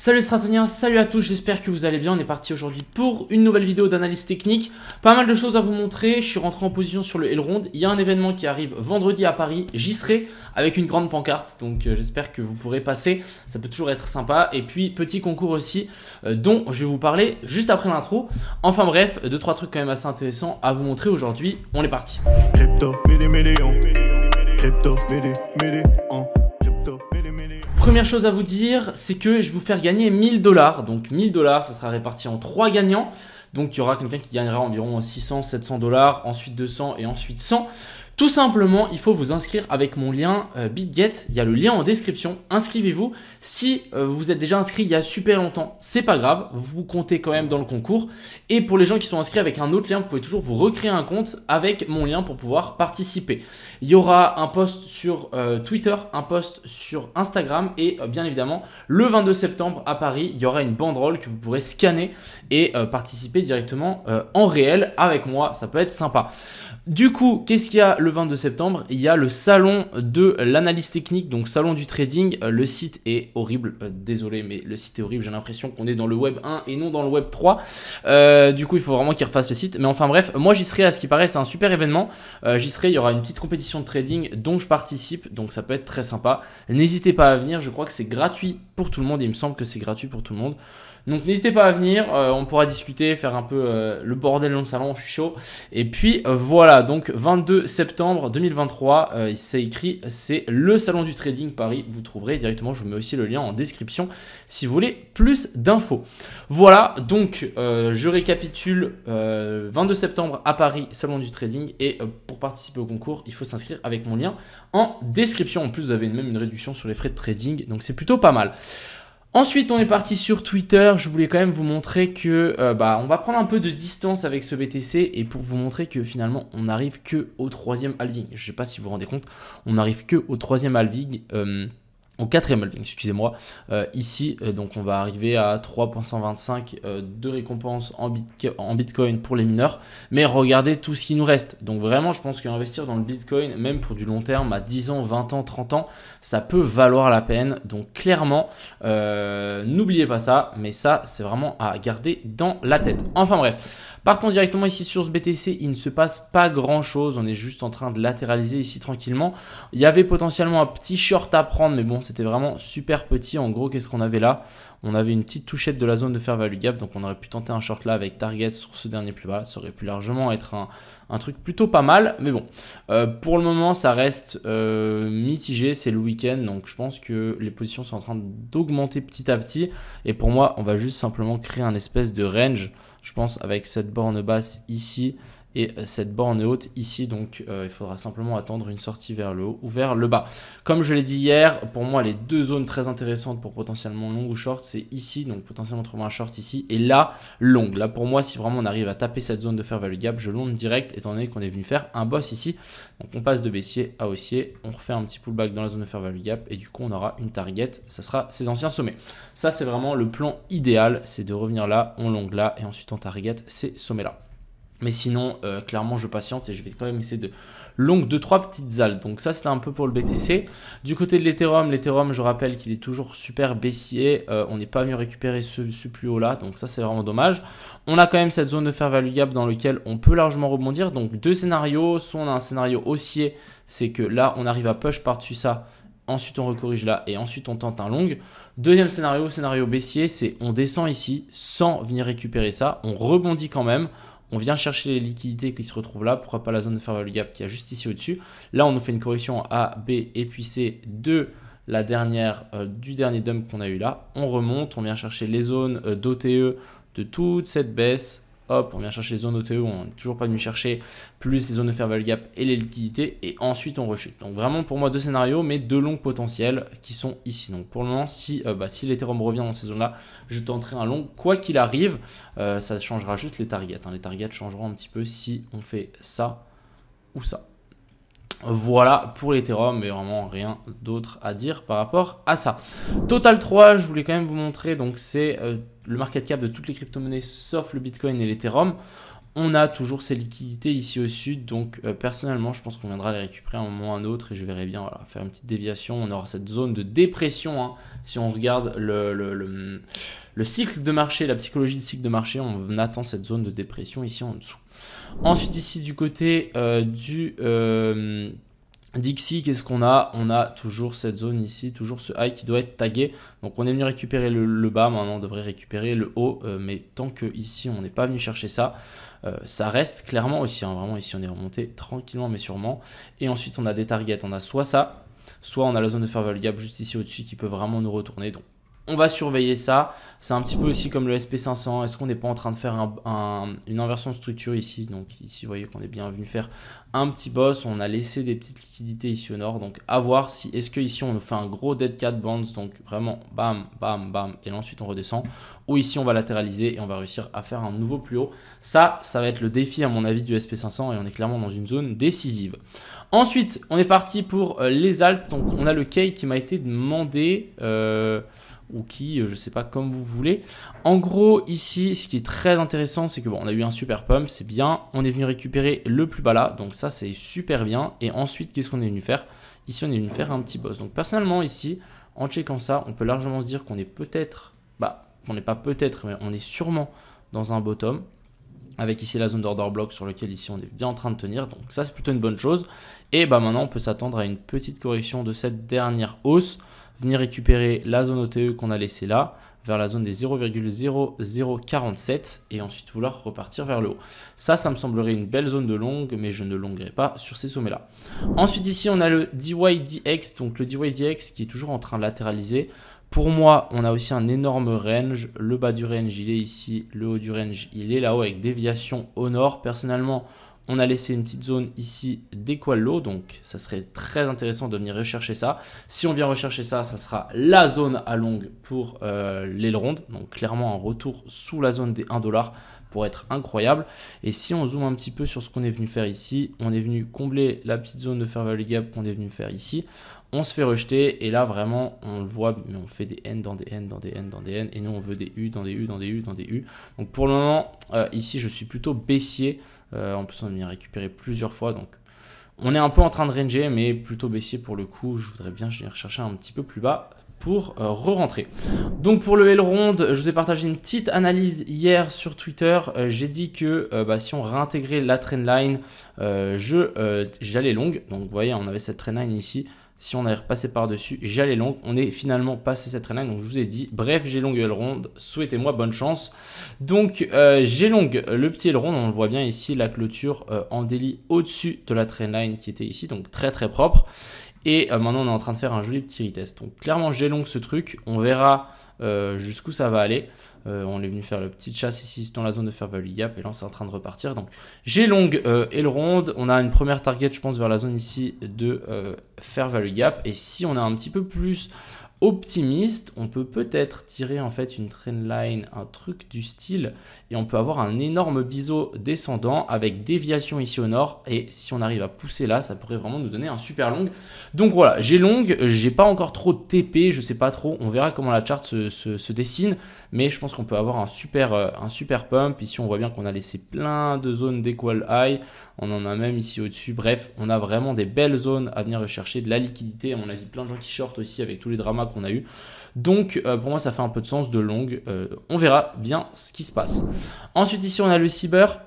Salut les stratoniens, salut à tous, j'espère que vous allez bien. On est parti aujourd'hui pour une nouvelle vidéo d'analyse technique. Pas mal de choses à vous montrer, je suis rentré en position sur le Elrond. Il y a un événement qui arrive vendredi à Paris, j'y serai avec une grande pancarte. Donc j'espère que vous pourrez passer, ça peut toujours être sympa. Et puis petit concours aussi dont je vais vous parler juste après l'intro. Enfin bref, 2-3 trucs quand même assez intéressants à vous montrer aujourd'hui. On est parti. Crypto, million. Crypto, million. Première chose à vous dire, c'est que je vais vous faire gagner 1000 $. Donc 1000 $, ça sera réparti en 3 gagnants. Donc il y aura quelqu'un qui gagnera environ 600, 700 $, ensuite 200 et ensuite 100. Tout simplement, il faut vous inscrire avec mon lien BitGet. Il y a le lien en description. Inscrivez-vous. Si vous êtes déjà inscrit il y a super longtemps, c'est pas grave. Vous comptez quand même dans le concours. Et pour les gens qui sont inscrits avec un autre lien, vous pouvez toujours vous recréer un compte avec mon lien pour pouvoir participer. Il y aura un post sur Twitter, un post sur Instagram et bien évidemment, le 22 septembre à Paris, il y aura une banderole que vous pourrez scanner et participer directement en réel avec moi. Ça peut être sympa. Du coup, qu'est-ce qu'il y a le 22 septembre? Il y a le salon de l'analyse technique, donc salon du trading. Le site est horrible, désolé, mais le site est horrible. J'ai l'impression qu'on est dans le web 1 et non dans le web 3. Du coup, il faut vraiment qu'ils refassent le site. Mais enfin bref, moi j'y serai, à ce qui paraît, c'est un super événement. J'y serai, il y aura une petite compétition de trading dont je participe, donc ça peut être très sympa. N'hésitez pas à venir, je crois que c'est gratuit pour tout le monde. Il me semble que c'est gratuit pour tout le monde. Donc n'hésitez pas à venir, on pourra discuter, faire un peu le bordel dans le salon, je suis chaud. Et puis voilà, donc 22 septembre 2023, c'est écrit, c'est le salon du trading Paris. Vous trouverez directement, je vous mets aussi le lien en description si vous voulez plus d'infos. Voilà, donc je récapitule, 22 septembre à Paris, salon du trading. Et pour participer au concours, il faut s'inscrire avec mon lien en description. En plus, vous avez même une réduction sur les frais de trading, donc c'est plutôt pas mal. Ensuite, on est parti sur Twitter. Je voulais quand même vous montrer que on va prendre un peu de distance avec ce BTC et pour vous montrer que finalement, on n'arrive que au 3e halving. Je ne sais pas si vous vous rendez compte, on n'arrive que au 3e halving. Au 4e halving, excusez-moi, ici, donc on va arriver à 3,125 de récompense en Bitcoin pour les mineurs, mais regardez tout ce qui nous reste. Donc vraiment, je pense qu'investir dans le Bitcoin, même pour du long terme, à 10 ans, 20 ans, 30 ans, ça peut valoir la peine. Donc clairement, n'oubliez pas ça, mais ça, c'est vraiment à garder dans la tête. Enfin bref. Partons directement ici sur ce BTC, il ne se passe pas grand chose, on est juste en train de latéraliser ici tranquillement. Il y avait potentiellement un petit short à prendre, mais bon, c'était vraiment super petit. En gros, qu'est-ce qu'on avait là? On avait une petite touchette de la zone de fair value gap, donc on aurait pu tenter un short là avec target sur ce dernier plus bas. Ça aurait pu largement être un truc plutôt pas mal, mais bon, pour le moment, ça reste mitigé, c'est le week-end, donc je pense que les positions sont en train d'augmenter petit à petit. Et pour moi, on va juste simplement créer un espèce de range, je pense, avec cette borne basse ici et cette borne haute ici. Donc il faudra simplement attendre une sortie vers le haut ou vers le bas. Comme je l'ai dit hier, pour moi les deux zones très intéressantes pour potentiellement long ou short, c'est ici, donc potentiellement trouver un short ici, et là long. Là pour moi, si vraiment on arrive à taper cette zone de fair value gap, je long direct étant donné qu'on est venu faire un boss ici. Donc on passe de baissier à haussier, on refait un petit pullback dans la zone de fair value gap et du coup on aura une target, ça sera ces anciens sommets. Ça c'est vraiment le plan idéal, c'est de revenir là, on long là et ensuite on target ces sommets là. Mais sinon, clairement, je patiente et je vais quand même essayer de long 2-3 petites alts. Donc ça, c'était un peu pour le BTC. Du côté de l'Ethereum, je rappelle qu'il est toujours super baissier. On n'est pas venu récupérer ce plus haut là. Donc ça, c'est vraiment dommage. On a quand même cette zone de fair value gap dans laquelle on peut largement rebondir. Donc deux scénarios. Soit on a un scénario haussier, c'est que là, on arrive à push par-dessus ça. Ensuite, on recorrige là et ensuite, on tente un long. Deuxième scénario baissier, c'est on descend ici sans venir récupérer ça. On rebondit quand même. On vient chercher les liquidités qui se retrouvent là. Pourquoi pas la zone de fair value gap qui est juste ici au-dessus. Là, on nous fait une correction A, B et puis C de la dernière, du dernier dump qu'on a eu là. On remonte, on vient chercher les zones d'OTE de toute cette baisse. Hop, on vient chercher les zones OTE où on n'est toujours pas venu chercher, plus les zones de fair value gap et les liquidités. Et ensuite, on rechute. Donc vraiment, pour moi, deux scénarios, mais deux longs potentiels qui sont ici. Donc pour le moment, si l'Ethereum revient dans ces zones-là, je tenterai un long. Quoi qu'il arrive, ça changera juste les targets. Les targets changeront un petit peu si on fait ça ou ça. Voilà pour l'Ethereum, mais vraiment rien d'autre à dire par rapport à ça. Total 3, je voulais quand même vous montrer, donc c'est le market cap de toutes les crypto-monnaies sauf le Bitcoin et l'Ethereum. On a toujours ces liquidités ici au sud, donc personnellement je pense qu'on viendra les récupérer à un moment ou à un autre et je verrai bien, voilà, faire une petite déviation. On aura cette zone de dépression, hein. Si on regarde le cycle de marché, la psychologie du cycle de marché, on attend cette zone de dépression ici en dessous. Ensuite ici du côté du Dixie, qu'est-ce qu'on a? On a toujours cette zone ici, toujours ce high qui doit être tagué. Donc on est venu récupérer le bas, maintenant on devrait récupérer le haut, mais tant que ici on n'est pas venu chercher ça, ça reste clairement aussi, hein, vraiment ici on est remonté tranquillement mais sûrement. Et ensuite on a des targets, on a soit ça, soit on a la zone de fair value gap juste ici au-dessus qui peut vraiment nous retourner. Donc on va surveiller ça. C'est un petit peu aussi comme le SP500. Est-ce qu'on n'est pas en train de faire une inversion de structure ici? Donc ici, vous voyez qu'on est bien venu faire un petit boss. On a laissé des petites liquidités ici au nord. Donc à voir si est-ce que ici on nous fait un gros dead cat bounce. Donc vraiment bam, bam, bam. Et là, ensuite on redescend. Ou ici on va latéraliser et on va réussir à faire un nouveau plus haut. Ça va être le défi à mon avis du SP500 et on est clairement dans une zone décisive. Ensuite, on est parti pour les alts. Donc on a le K qui m'a été demandé. Ou qui, je sais pas, comme vous voulez. En gros, ici, ce qui est très intéressant, c'est que bon, on a eu un super pump, c'est bien. On est venu récupérer le plus bas là, donc ça, c'est super bien. Et ensuite, qu'est-ce qu'on est venu faire? Ici, on est venu faire un petit boss. Donc personnellement, ici, en checkant ça, on peut largement se dire qu'on est peut-être, on n'est pas peut-être, mais on est sûrement dans un bottom. Avec ici la zone d'order block sur lequel ici on est bien en train de tenir. Donc ça, c'est plutôt une bonne chose. Et maintenant, on peut s'attendre à une petite correction de cette dernière hausse. Venir récupérer la zone OTE qu'on a laissée là, vers la zone des 0,0047 et ensuite vouloir repartir vers le haut. Ça me semblerait une belle zone de longue, mais je ne longuerai pas sur ces sommets-là. Ensuite, ici, on a le DYDX, donc le DYDX qui est toujours en train de latéraliser. Pour moi, on a aussi un énorme range. Le bas du range, il est ici. Le haut du range, il est là-haut avec déviation au nord. Personnellement, on a laissé une petite zone ici d'équal low, donc ça serait très intéressant de venir rechercher ça. Si on vient rechercher ça, ça sera la zone à longue pour l'aileron. Donc clairement un retour sous la zone des 1$ pour être incroyable. Et si on zoome un petit peu sur ce qu'on est venu faire ici, on est venu combler la petite zone de fair value gap qu'on est venu faire ici. On se fait rejeter et là vraiment on le voit, mais on fait des N dans des N dans des N dans des N et nous on veut des U dans des U dans des U dans des U. Donc pour le moment ici je suis plutôt baissier. En plus on vient récupérer plusieurs fois, donc on est un peu en train de ranger mais plutôt baissier pour le coup. Je voudrais bien venir chercher un petit peu plus bas pour re-rentrer. Donc pour le Elrond, je vous ai partagé une petite analyse hier sur Twitter. J'ai dit que si on réintégrait la trendline, j'allais long. Donc vous voyez, on avait cette trendline ici. Si on avait repassé par-dessus, j'allais long. On est finalement passé cette trendline. Donc je vous ai dit, bref, j'ai long Elrond. Souhaitez-moi bonne chance. Donc j'ai long le petit Elrond. On le voit bien ici, la clôture en daily au-dessus de la trendline qui était ici. Donc très très propre. Et maintenant, on est en train de faire un joli petit retest. Donc clairement, j'ai long ce truc. On verra jusqu'où ça va aller. On est venu faire le petit chasse ici dans la zone de fair value gap. Et là, c'est en train de repartir. Donc j'ai long Elrond. On a une première target, je pense, vers la zone ici de fair value gap. Et si on est un petit peu plus optimiste, on peut peut-être tirer en fait une trendline, un truc du style, et on peut avoir un énorme biseau descendant avec déviation ici au nord. Et si on arrive à pousser là, ça pourrait vraiment nous donner un super long. Donc voilà, j'ai long, j'ai pas encore trop de TP, je sais pas trop, on verra comment la charte se dessine, mais je pense qu'on peut avoir un super pump. Ici on voit bien qu'on a laissé plein de zones d'equal high, on en a même ici au-dessus. Bref, on a vraiment des belles zones à venir rechercher, de la liquidité, à mon avis plein de gens qui shortent aussi avec tous les dramas qu'on a eu. Donc pour moi ça fait un peu de sens de long. On verra bien ce qui se passe. Ensuite ici on a le Cyber.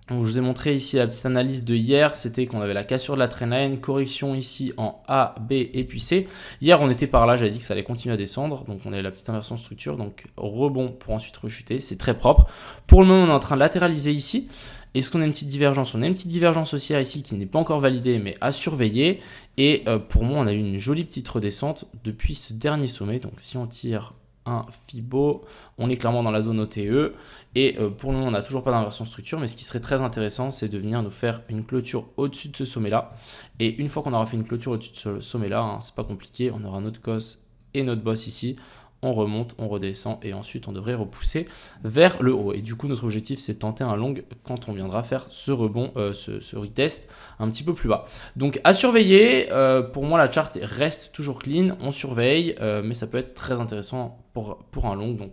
Donc, je vous ai montré ici la petite analyse de hier, c'était qu'on avait la cassure de la trendline, correction ici en A, B et puis C. Hier on était par là, j'avais dit que ça allait continuer à descendre, donc on avait la petite inversion de structure, donc rebond pour ensuite rechuter, c'est très propre. Pour le moment on est en train de latéraliser ici. Est-ce qu'on a une petite divergence? On a une petite divergence haussière ici qui n'est pas encore validée mais à surveiller. Et pour moi on a eu une jolie petite redescente depuis ce dernier sommet. Donc si on tire un Fibo, on est clairement dans la zone OTE. Et pour le moment on n'a toujours pas d'inversion structure, mais ce qui serait très intéressant c'est de venir nous faire une clôture au-dessus de ce sommet là. Et une fois qu'on aura fait une clôture au-dessus de ce sommet là, c'est pas compliqué, on aura notre cos et notre boss ici. On remonte, on redescend et ensuite on devrait repousser vers le haut. Et du coup notre objectif c'est de tenter un long quand on viendra faire ce rebond, ce retest un petit peu plus bas. Donc à surveiller, pour moi la charte reste toujours clean, on surveille, mais ça peut être très intéressant pour un long. Donc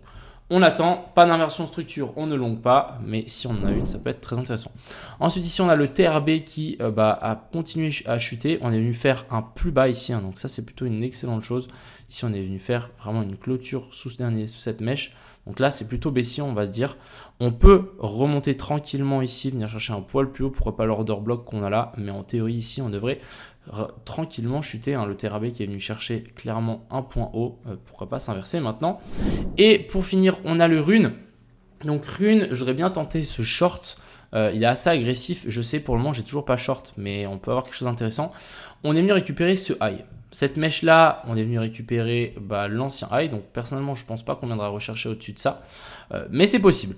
on attend, pas d'inversion de structure, on ne longue pas, mais si on en a une, ça peut être très intéressant. Ensuite, ici, on a le TRB qui a continué à chuter. On est venu faire un plus bas ici, hein, donc ça, c'est plutôt une excellente chose. Ici, on est venu faire vraiment une clôture sous cette mèche. Donc là, c'est plutôt baissier, on va se dire. On peut remonter tranquillement ici, venir chercher un poil plus haut, pourquoi pas l'order block qu'on a là. Mais en théorie, ici, on devrait tranquillement chuter, hein, le TRB qui est venu chercher clairement un point haut, pourquoi pas s'inverser maintenant. Et pour finir, on a le rune. Donc rune, j'aurais bien tenté ce short, il est assez agressif, je sais pour le moment j'ai toujours pas short, mais on peut avoir quelque chose d'intéressant. On est venu récupérer ce high. Cette mèche là, on est venu récupérer l'ancien high, donc personnellement je pense pas qu'on viendra rechercher au-dessus de ça, mais c'est possible.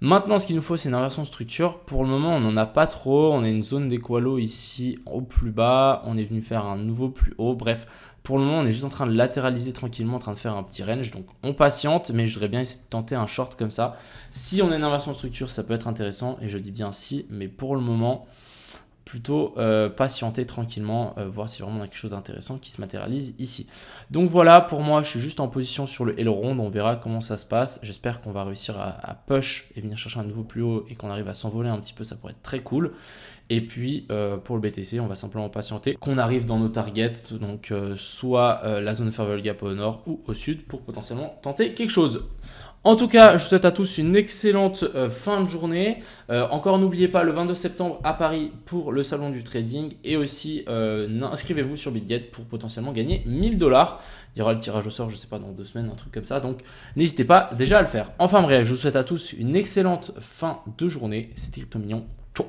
Maintenant, ce qu'il nous faut, c'est une inversion de structure. Pour le moment, on n'en a pas trop. On a une zone d'équalo ici au plus bas. On est venu faire un nouveau plus haut. Bref, pour le moment, on est juste en train de latéraliser tranquillement, en train de faire un petit range. Donc, on patiente, mais je voudrais bien essayer de tenter un short comme ça. Si on a une inversion de structure, ça peut être intéressant. Et je dis bien si, mais pour le moment, plutôt patienter tranquillement, voir si vraiment on a quelque chose d'intéressant qui se matérialise ici. Donc voilà, pour moi, je suis juste en position sur le aileron, on verra comment ça se passe. J'espère qu'on va réussir à push et venir chercher un nouveau plus haut et qu'on arrive à s'envoler un petit peu, ça pourrait être très cool. Et puis pour le BTC, on va simplement patienter qu'on arrive dans nos targets, donc soit la zone Fairwell Gap au nord ou au sud pour potentiellement tenter quelque chose. En tout cas, je vous souhaite à tous une excellente fin de journée. Encore, n'oubliez pas le 22 septembre à Paris pour le salon du trading. Et aussi, inscrivez-vous sur BitGet pour potentiellement gagner 1000 $. Il y aura le tirage au sort, je ne sais pas, dans 2 semaines, un truc comme ça. Donc, n'hésitez pas déjà à le faire. Enfin bref, je vous souhaite à tous une excellente fin de journée. C'était Crypto Mignon. Ciao.